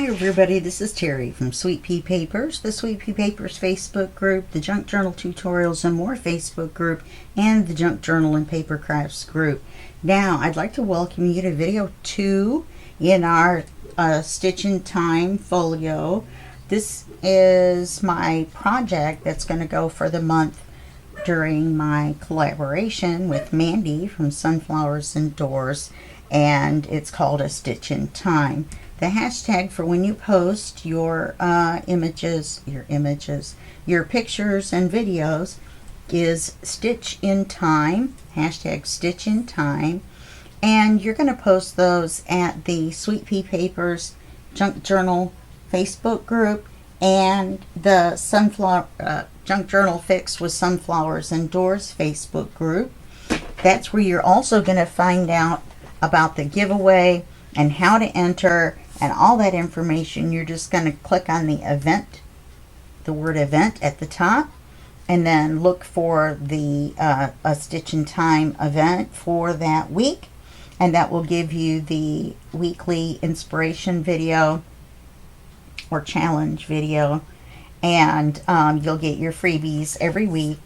Hi everybody, this is Teri from Sweet Pea Papers, the Sweet Pea Papers Facebook group, the Junk Journal Tutorials and More Facebook group, and the Junk Journal and Paper Crafts group. Now, I'd like to welcome you to video 2 in our Stitch in Time folio. This is my project that's going to go for the month during my collaboration with Mandy from SunflowersAndDors, and it's called a Stitch in Time. The hashtag for when you post your pictures and videos is Stitch in Time, hashtag Stitch in Time, and you're going to post those at the Sweet Pea Papers Junk Journal Facebook group and the Junk Journal Fixed with SunflowersAndDors Facebook group. That's where you're also going to find out about the giveaway and how to enter and all that information. You're just going to click on the event, the word event at the top, and then look for the a Stitch in Time event for that week, and that will give you the weekly inspiration video or challenge video, and you'll get your freebies every week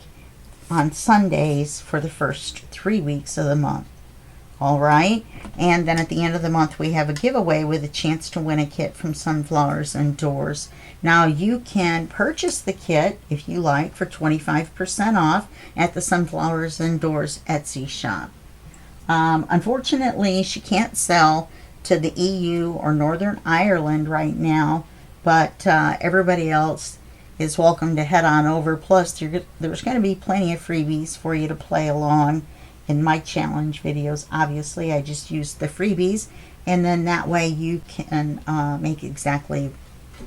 on Sundays for the first 3 weeks of the month. All right, and then at the end of the month we have a giveaway with a chance to win a kit from SunflowersAndDors. Now you can purchase the kit if you like for 25% off at the SunflowersAndDors Etsy shop. Unfortunately, she can't sell to the EU or Northern Ireland right now, but everybody else is welcome to head on over. Plus, there's going to be plenty of freebies for you to play along in my challenge videos. Obviously, I just used the freebies, and then that way you can make exactly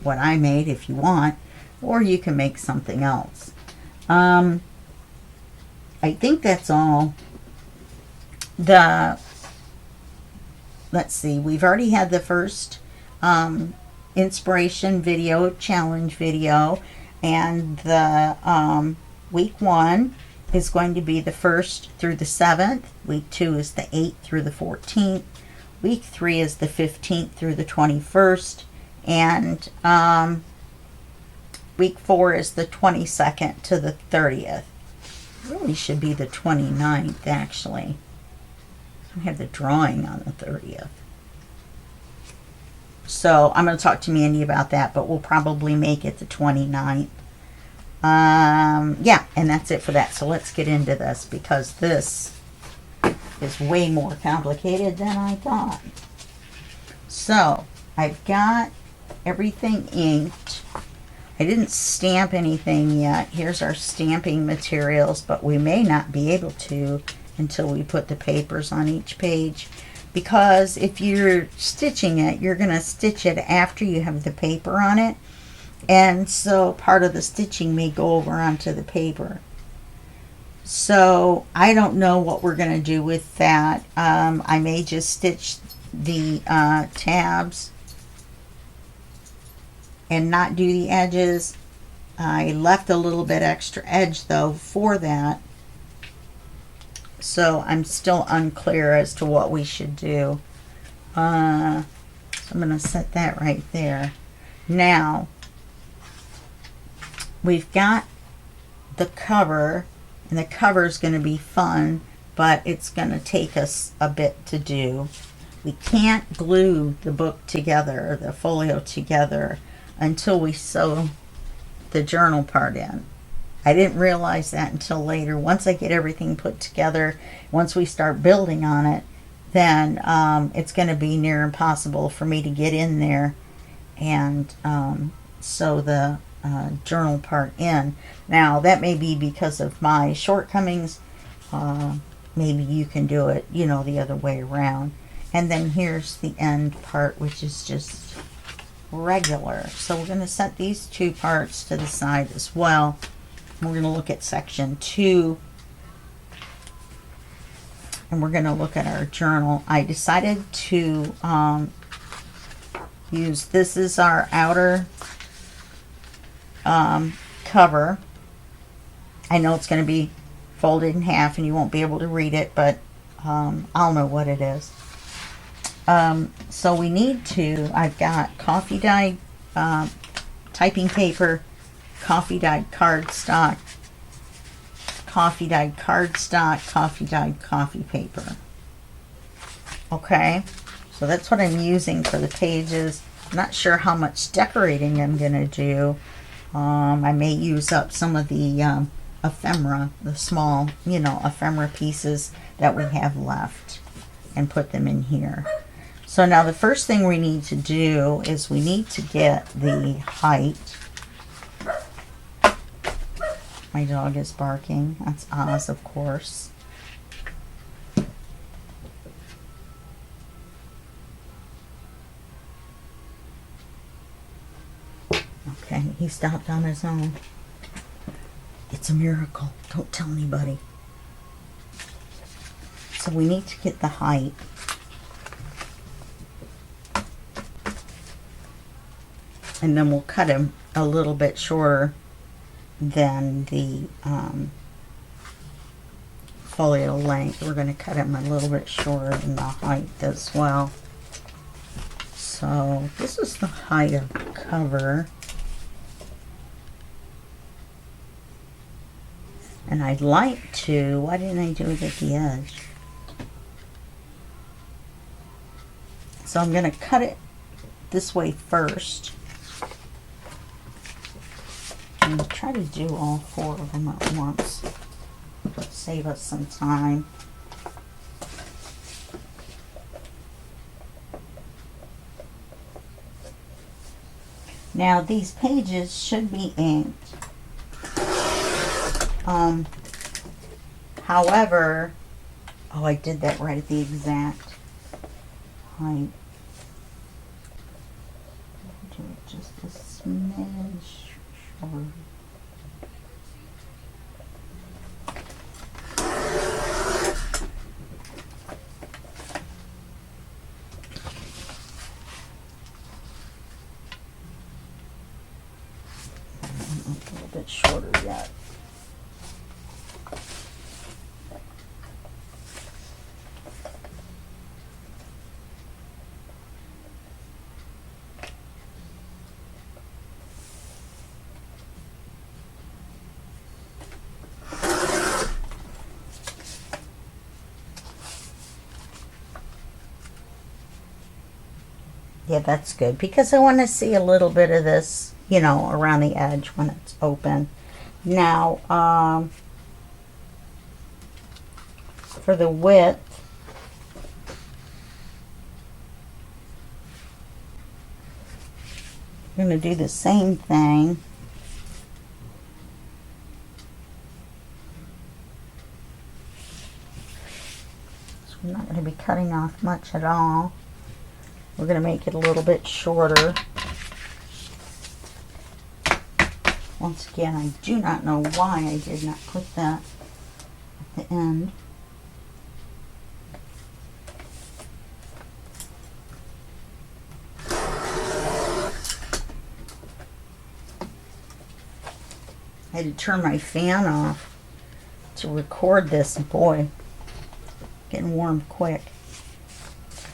what I made if you want, or you can make something else. I think that's all. Let's see, we've already had the first inspiration video, challenge video, and the week 1 is going to be the 1st through the 7th. Week 2 is the 8th through the 14th. Week 3 is the 15th through the 21st. And week 4 is the 22nd to the 30th. Really should be the 29th, actually. I have the drawing on the 30th. So I'm going to talk to Mandy about that, but we'll probably make it the 29th. Yeah, and that's it for that. So let's get into this, because this is way more complicated than I thought. So I've got everything inked. I didn't stamp anything yet. Here's our stamping materials, but we may not be able to until we put the papers on each page, because if you're stitching it, you're going to stitch it after you have the paper on it. And so part of the stitching may go over onto the paper. So I don't know what we're going to do with that. I may just stitch the tabs and not do the edges. I left a little bit extra edge though for that. So I'm still unclear as to what we should do. So I'm going to set that right there. Now, we've got the cover, and the cover is going to be fun, but it's going to take us a bit to do. We can't glue the book together, the folio together, until we sew the journal part in. I didn't realize that until later. Once I get everything put together, once we start building on it, then it's going to be near impossible for me to get in there and sew the journal part in. Now that may be because of my shortcomings. Maybe you can do it, you know, the other way around. And then here's the end part, which is just regular. So we're going to set these two parts to the side as well. We're going to look at section 2, and we're going to look at our journal. I decided to use, this is our outer cover. I know it's going to be folded in half and you won't be able to read it, but I'll know what it is. So we need to, I've got coffee dyed typing paper, coffee dyed cardstock, coffee dyed cardstock, coffee dyed coffee paper. Okay, so that's what I'm using for the pages. I'm not sure how much decorating I'm going to do. I may use up some of the ephemera, the small, ephemera pieces that we have left, and put them in here. So now the first thing we need to do is we need to get the height. My dog is barking. That's Oz, of course. Okay, he stopped on his own. It's a miracle. Don't tell anybody. So we need to get the height. And then we'll cut him a little bit shorter than the folio length. We're going to cut him a little bit shorter than the height as well. So this is the height of the cover. And I'd like to, why didn't I do it at the edge? So I'm going to cut it this way first. And try to do all 4 of them at once. Save us some time. Now these pages should be inked. However, oh, I did that right at the exact height. Do it just a smidge short. A little bit shorter yet. Yeah, that's good because I want to see a little bit of this, around the edge when it's open. Now, for the width, I'm going to do the same thing. So I'm not going to be cutting off much at all. We're going to make it a little bit shorter. Once again, I do not know why I did not put that at the end. I had to turn my fan off to record this. Boy, getting warm quick.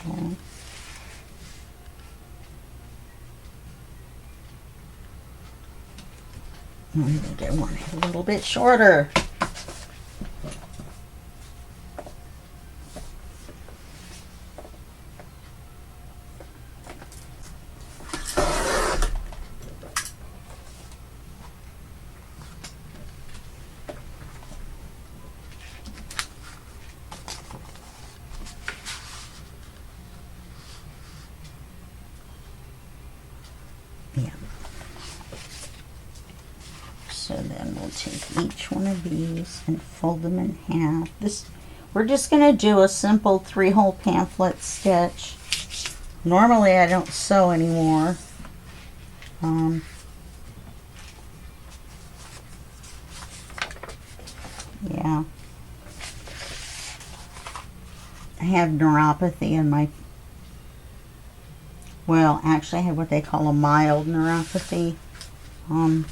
Okay. I'm going to get one a little bit shorter. Yeah. So then we'll take each one of these and fold them in half. We're just going to do a simple 3-hole pamphlet stitch. Normally I don't sew anymore. Yeah. I have neuropathy in my, well, actually I have what they call a mild neuropathy. I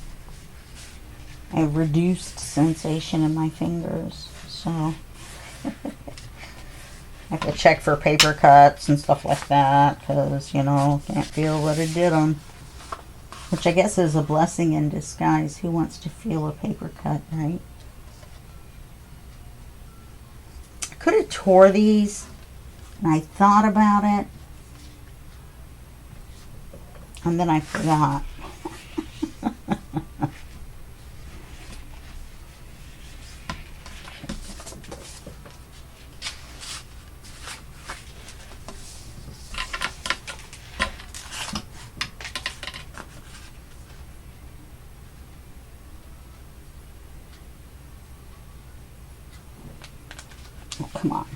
have reduced sensation in my fingers, so I have to check for paper cuts and stuff like that because, you know, can't feel what it did them. Which I guess is a blessing in disguise. Who wants to feel a paper cut, right? I could have tore these, and I thought about it, and then I forgot. Oh, come on.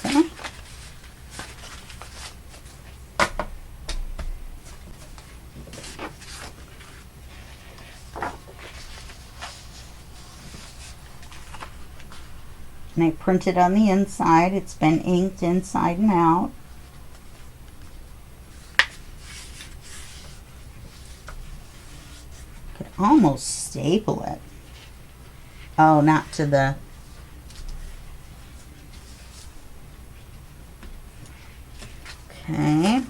Okay. And I printed on the inside. It's been inked inside and out. Could almost staple it. Oh, not to the... Okay.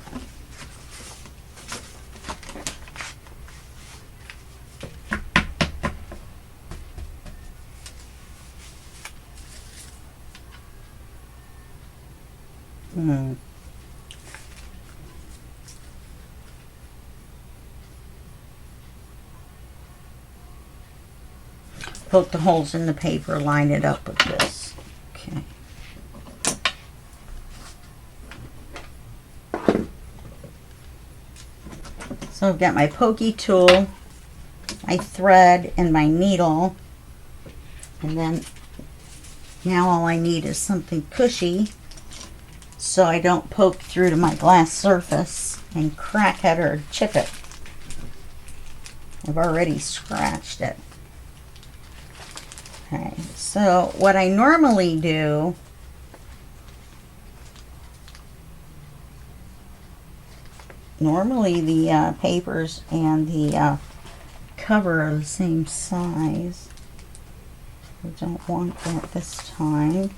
Poke the holes in the paper, line it up with this. Okay. So I've got my pokey tool, my thread, and my needle. And then now all I need is something cushy so I don't poke through to my glass surface and crack it or chip it. I've already scratched it. Okay, so what I normally do the papers and the cover are the same size. I don't want that this time.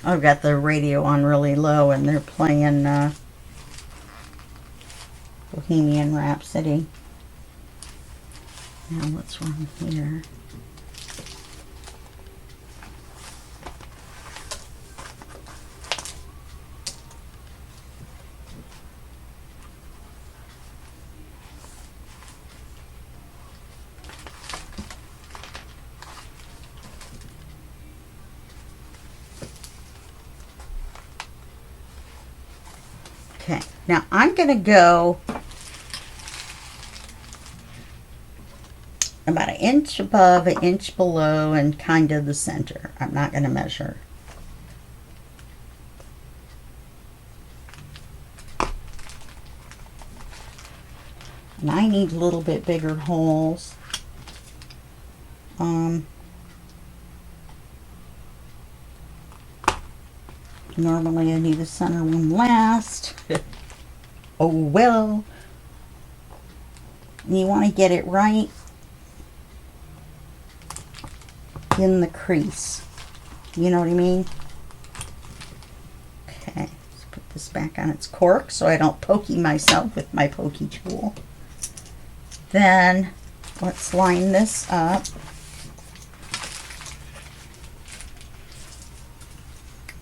I've got the radio on really low and they're playing Bohemian Rhapsody. Now what's wrong here? Okay, now I'm going to go about an inch above, an inch below, and kind of the center. I'm not going to measure. And I need a little bit bigger holes. Normally I need the center one last. Oh well. And you want to get it right in the crease. You know what I mean? Okay, let's put this back on its cork so I don't pokey myself with my pokey tool. Then let's line this up.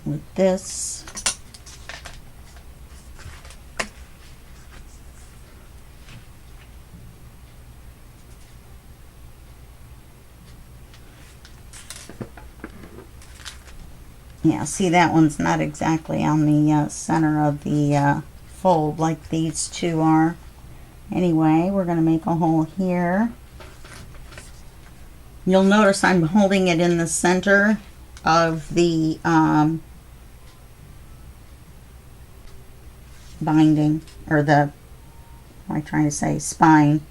With this. Yeah, see that one's not exactly on the center of the fold like these two are. Anyway, we're going to make a hole here. You'll notice I'm holding it in the center of the binding, or the, what am I trying to say, spine.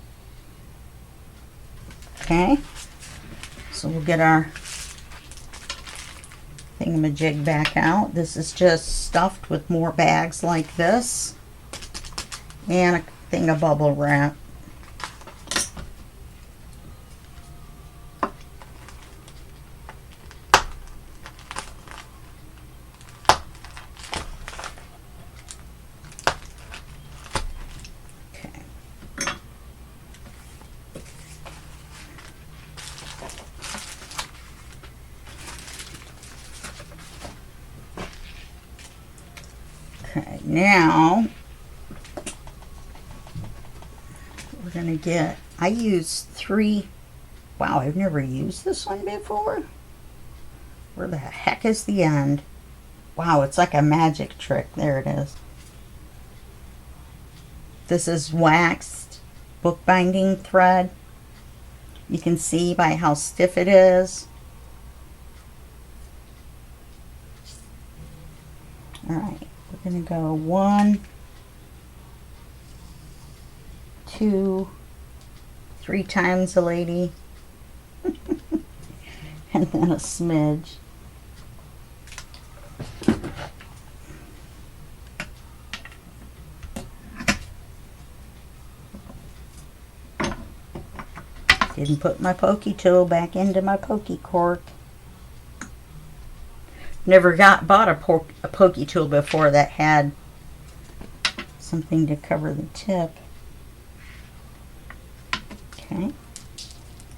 Okay, so we'll get our thingamajig back out. This is just stuffed with more bags like this and a thing of bubble wrap. Okay, now we're going to get, I use 3, wow, I've never used this one before. Where the heck is the end? Wow, it's like a magic trick. There it is. This is waxed bookbinding thread. You can see by how stiff it is. All right. We're going to go 1, 2, 3 times a lady, and then a smidge. Didn't put my pokey tool back into my pokey cork. Never bought a pokey tool before that had something to cover the tip. Okay.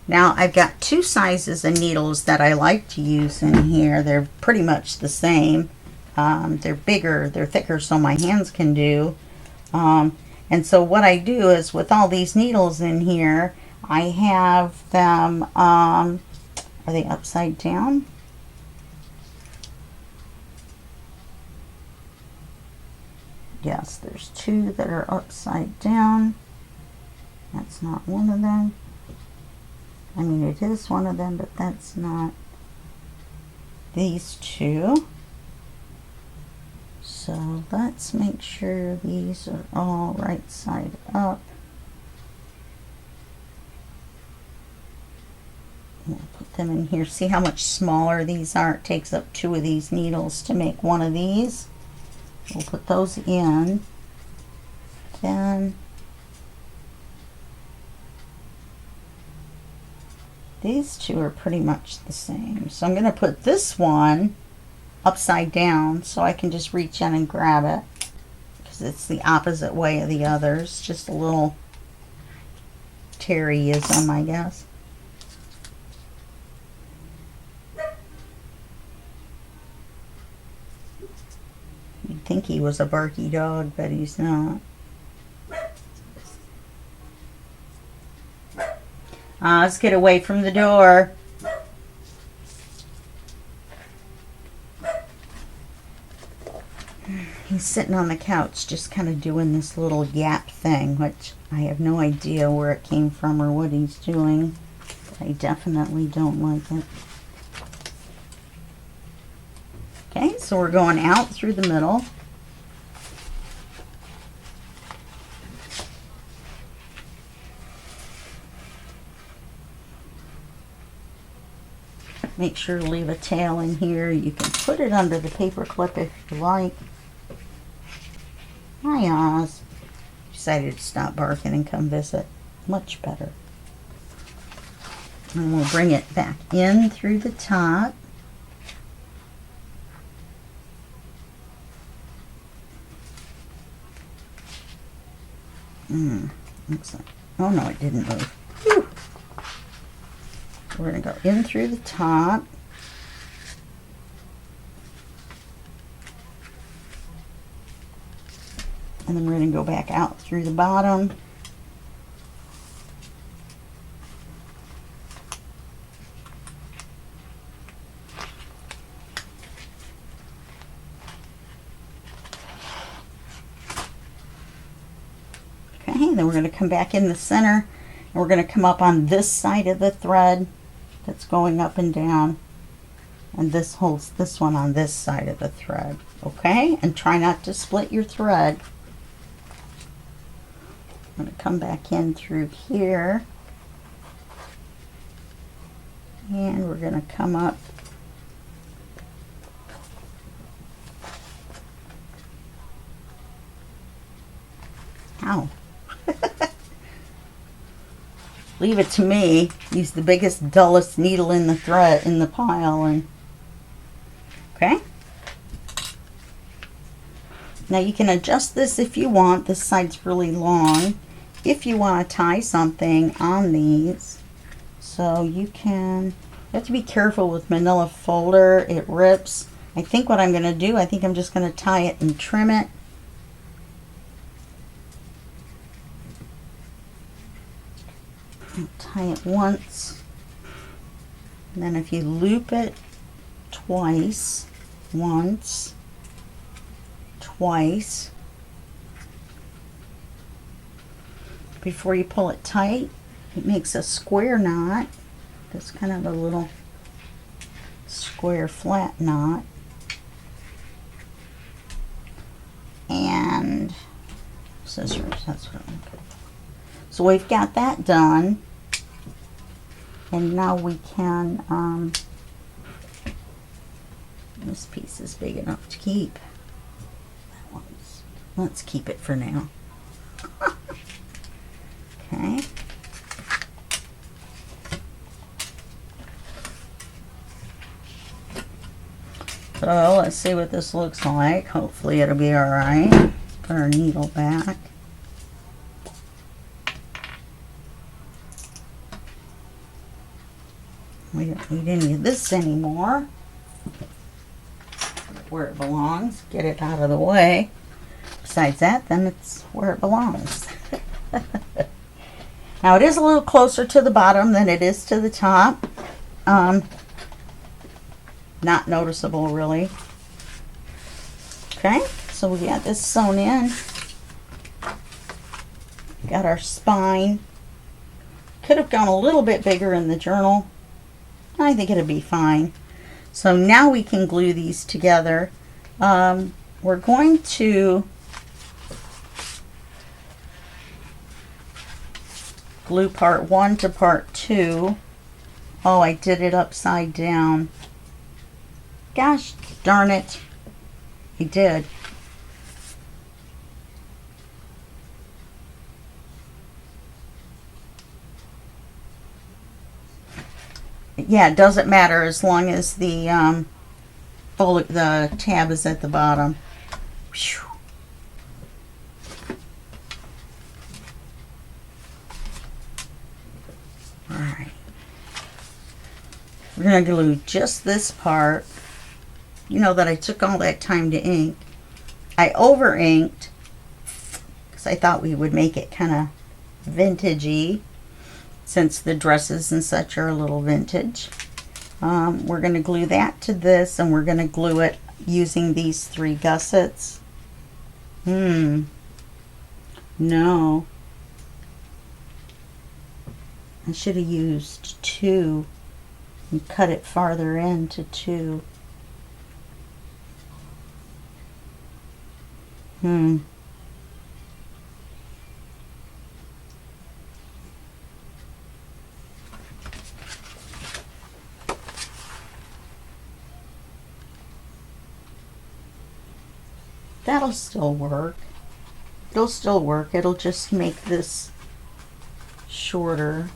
Now I've got 2 sizes of needles that I like to use in here. They're pretty much the same. They're bigger, they're thicker, so my hands can do. And so what I do is, with all these needles in here, I have them, are they upside down? Yes, there's 2 that are upside down. That's not one of them. I mean, it is one of them, but that's not these 2. So let's make sure these are all right side up. We'll put them in here. See how much smaller these are? It takes up 2 of these needles to make one of these. We'll put those in. Then these 2 are pretty much the same. So I'm going to put this one upside down so I can just reach in and grab it, because it's the opposite way of the others. Just a little Teri-ism, I guess. You'd think he was a barky dog, but he's not. Let's get away from the door. He's sitting on the couch just kind of doing this little yap thing, which I have no idea where it came from or what he's doing. But I definitely don't like it. Okay, so we're going out through the middle. Make sure to leave a tail in here. You can put it under the paper clip if you like. Hi, Oz. Decided to stop barking and come visit. Much better. And we'll bring it back in through the top. Looks like, oh no, it didn't move. Whew. We're going to go in through the top. And then we're going to go back out through the bottom. Okay, then we're going to come back in the center, and we're going to come up on this side of the thread that's going up and down. And this holds this one on this side of the thread. Okay? And try not to split your thread. I'm going to come back in through here. And we're going to come up ow. Leave it to me. Use the biggest, dullest needle in the thread in the pile, and okay. Now you can adjust this if you want. This side's really long. If you want to tie something on these, so you can. You have to be careful with manila folder. It rips. I think what I'm going to do, I think I'm just going to tie it and trim it. Tie it once, and then if you loop it twice, once, twice, before you pull it tight, it makes a square knot. That's kind of a little square flat knot. And scissors, that's what I'm looking for. So we've got that done, and now we can, this piece is big enough to keep. That one's, let's keep it for now. Okay. So let's see what this looks like. Hopefully it'll be all right. Put our needle back. We don't need any of this anymore. Where it belongs. Get it out of the way. Besides that, then it's where it belongs. Now it is a little closer to the bottom than it is to the top. Not noticeable really. Okay, so we got this sewn in. Got our spine. Could have gone a little bit bigger in the journal. I think it'll be fine. So now we can glue these together. We're going to glue part 1 to part 2. Oh, I did it upside down. Gosh darn it. I did. Yeah, it doesn't matter as long as the tab is at the bottom. Whew. All right. We're going to glue just this part. You know that I took all that time to ink. I over inked because I thought we would make it kind of vintagey, since the dresses and such are a little vintage. We're going to glue that to this, and we're going to glue it using these 3 gussets. No. I should have used 2 and cut it farther into 2. That'll still work. It'll still work. It'll just make this shorter.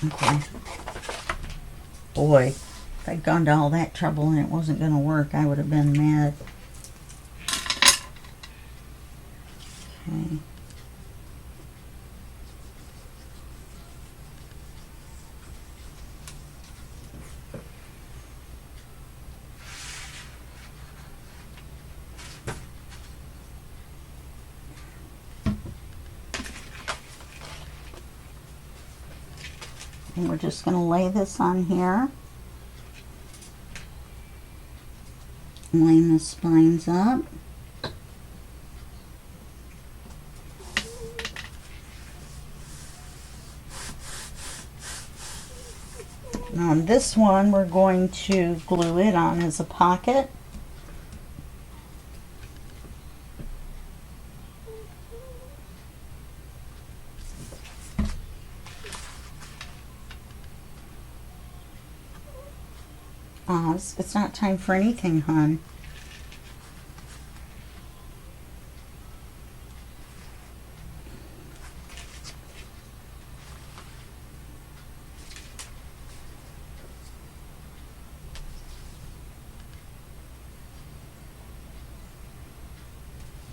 Okay. Boy, if I'd gone to all that trouble and it wasn't going to work, I would have been mad. Okay. And we're just going to lay this on here. Line the spines up. On this one, we're going to glue it on as a pocket. It's not time for anything, hon.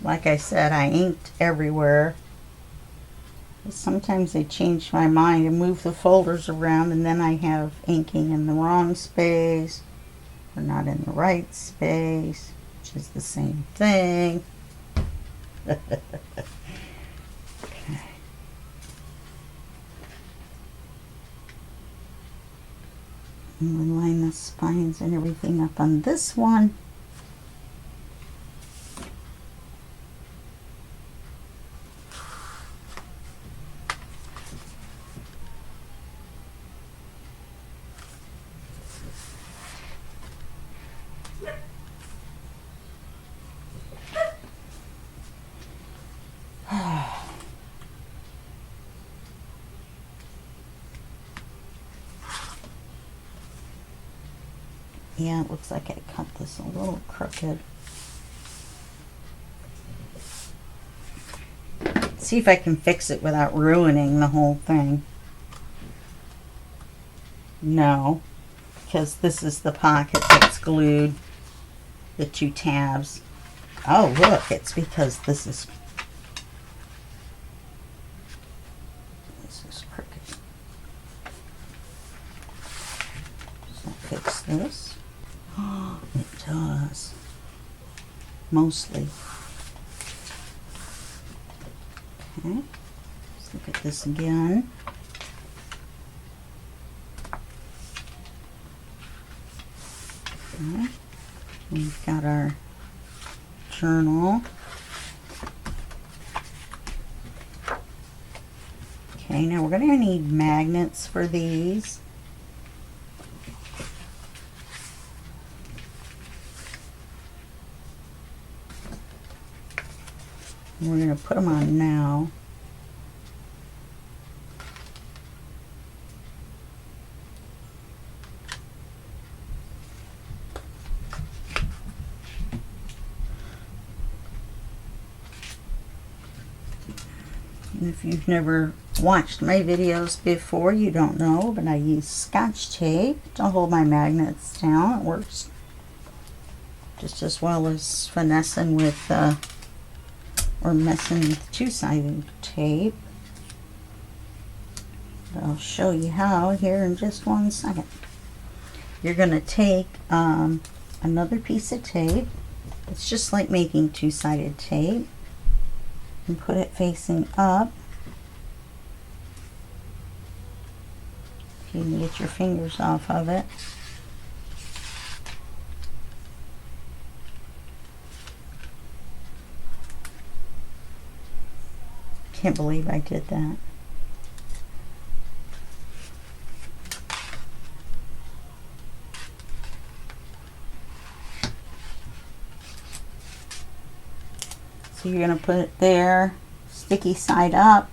Like I said, I inked everywhere. Sometimes I change my mind and move the folders around, and then I have inking in the wrong space or not in the right space, which is the same thing. Okay. And we'll line the spines and everything up on this one. Yeah, it looks like I cut this a little crooked. See if I can fix it without ruining the whole thing. No, because this is the pocket that's glued, the two tabs. Oh, look, it's because this is crooked. So fix this. Oh, it does. Mostly. Okay. Let's look at this again. Okay. We've got our journal. Okay, now we're going to need magnets for these. We're going to put them on now. And if you've never watched my videos before, you don't know, but I use Scotch tape to hold my magnets down. It works just as well as finessing with or messing with two-sided tape. But I'll show you how here in just 1 second. You're going to take another piece of tape. It's just like making two-sided tape, and put it facing up. If you can get your fingers off of it. Can't believe I did that. So you're going to put it there, sticky side up.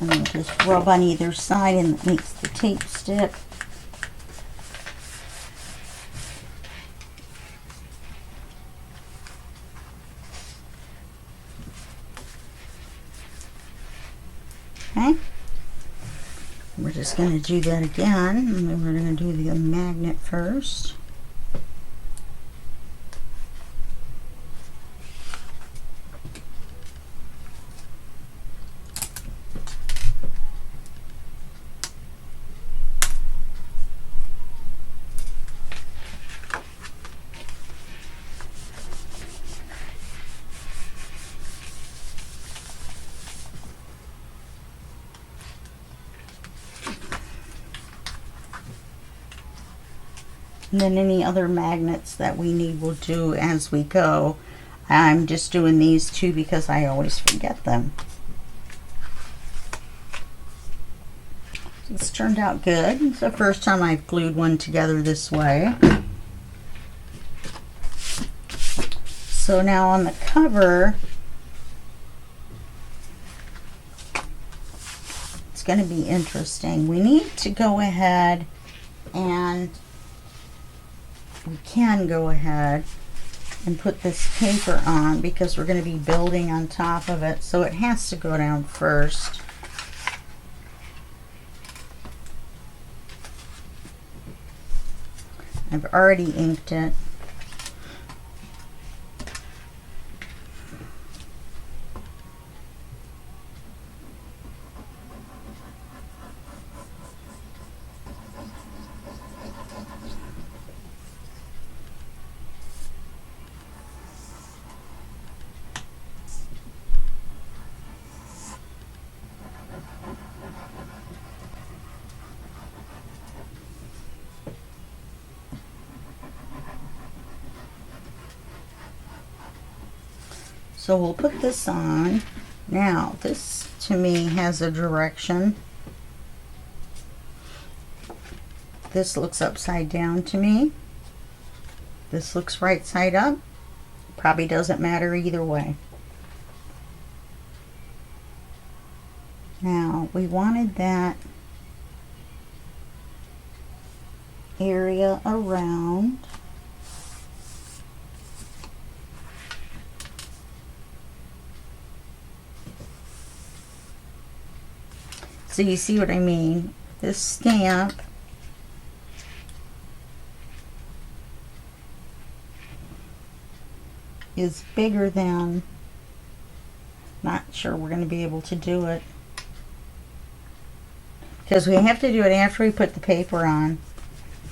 And then just rub on either side, and it makes the tape stick. Okay, we're just going to do that again, and then we're going to do the magnet first. And then any other magnets that we need we'll do as we go. I'm just doing these two because I always forget them. This turned out good. It's the first time I've glued one together this way. So now on the cover, it's going to be interesting. We need to go ahead and we can go ahead and put this paper on because we're going to be building on top of it. So it has to go down first. I've already inked it. So we'll put this on. Now, this to me has a direction. This looks upside down to me. This looks right side up. Probably doesn't matter either way. Now, we wanted that area around. So you see what I mean? This stamp is bigger than, not sure we're going to be able to do it. Because we have to do it after we put the paper on.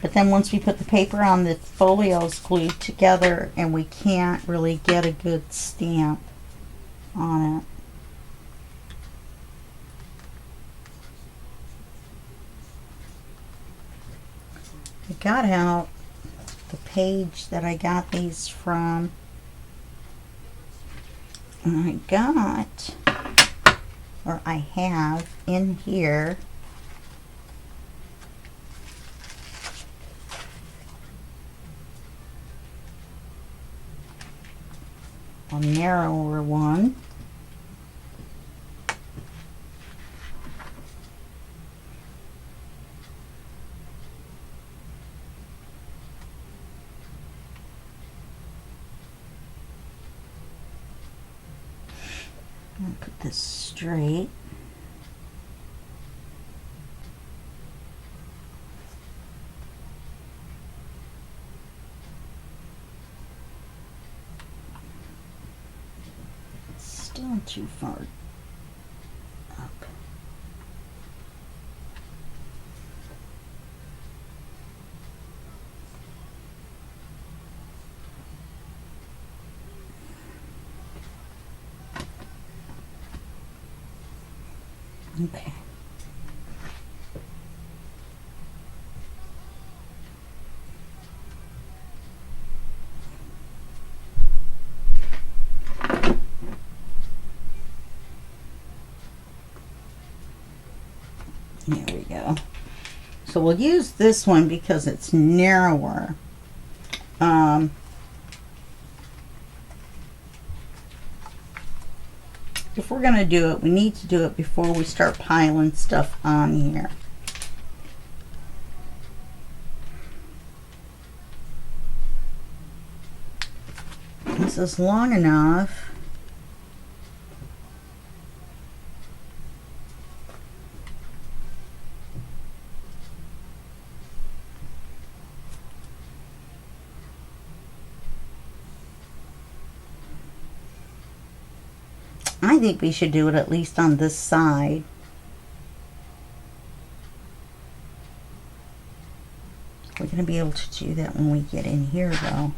But then once we put the paper on, the folio's glued together and we can't really get a good stamp on it. I got out the page that I got these from, and I got, or I have in here, a narrower one. I'll put this straight. Still too far up. Okay. There we go. So we'll use this one because it's narrower. If we're going to do it, we need to do it before we start piling stuff on here. This is long enough. I think we should do it at least on this side. We're going to be able to do that when we get in here, though.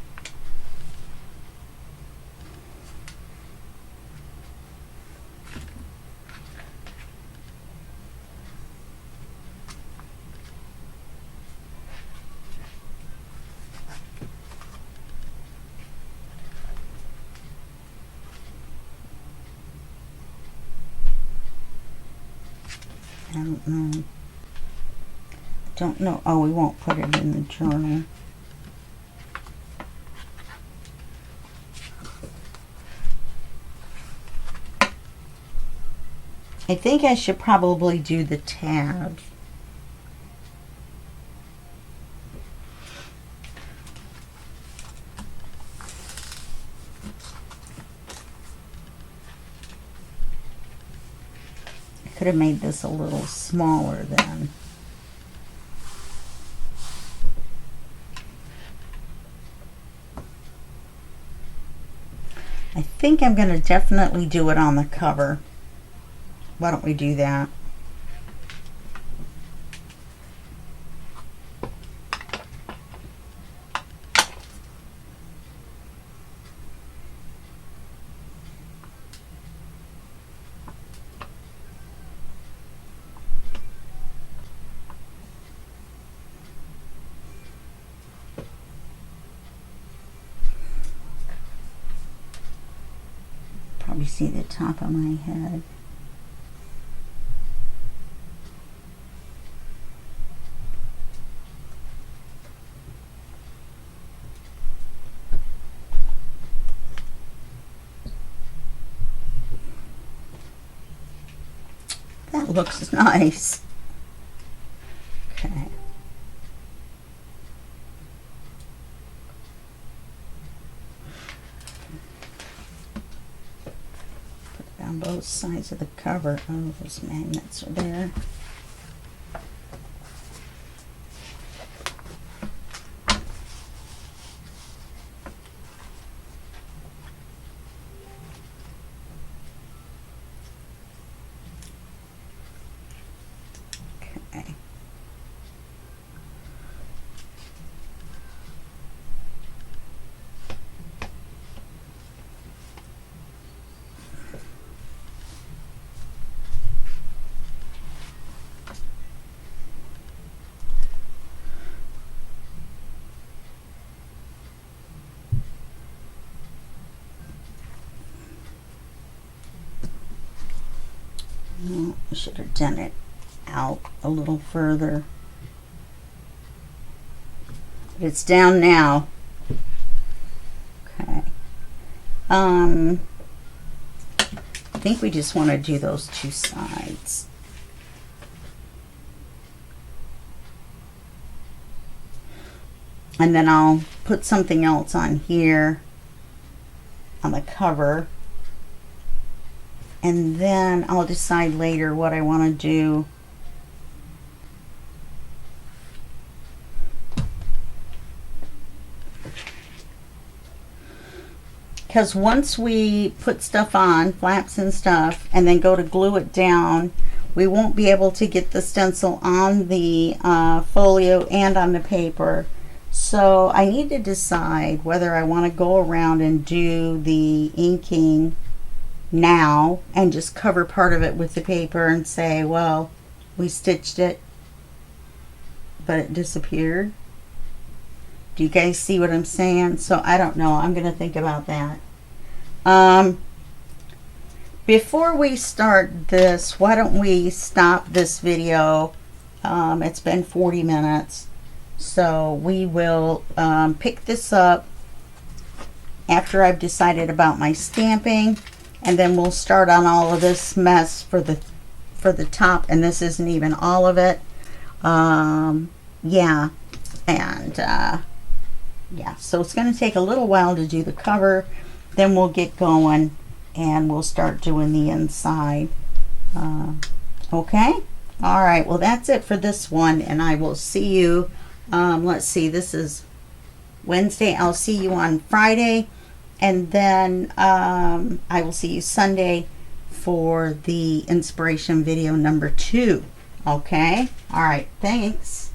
I don't know. Don't know. Oh, we won't put it in the journal. I think I should probably do the tab. I could have made this a little smaller then. I think I'm going to definitely do it on the cover. Why don't we do that? Probably see the top of my head. That looks nice. Okay. Put it on both sides of the cover. Oh, those magnets are there. Okay. Oh, I should have done it out a little further. But it's down now. Okay. I think we just want to do those two sides. And then I'll put something else on here on the cover. And then I'll decide later what I want to do. Because once we put stuff on, flaps and stuff, and then go to glue it down, we won't be able to get the stencil on the folio and on the paper. So I need to decide whether I want to go around and do the inking now and just cover part of it with the paper and say, well, we stitched it, but it disappeared. Do you guys see what I'm saying? So I don't know. I'm going to think about that. Before we start this, why don't we stop this video? It's been 40 minutes. So we will pick this up after I've decided about my stamping, and then we'll start on all of this mess for the top, and this isn't even all of it. Yeah, and yeah, so it's going to take a little while to do the cover. Then we'll get going and we'll start doing the inside. Okay, all right, well, that's it for this one, and I will see you, let's see, this is Wednesday. I'll see you on Friday, and then I will see you Sunday for the inspiration video number 2. Okay, all right, thanks.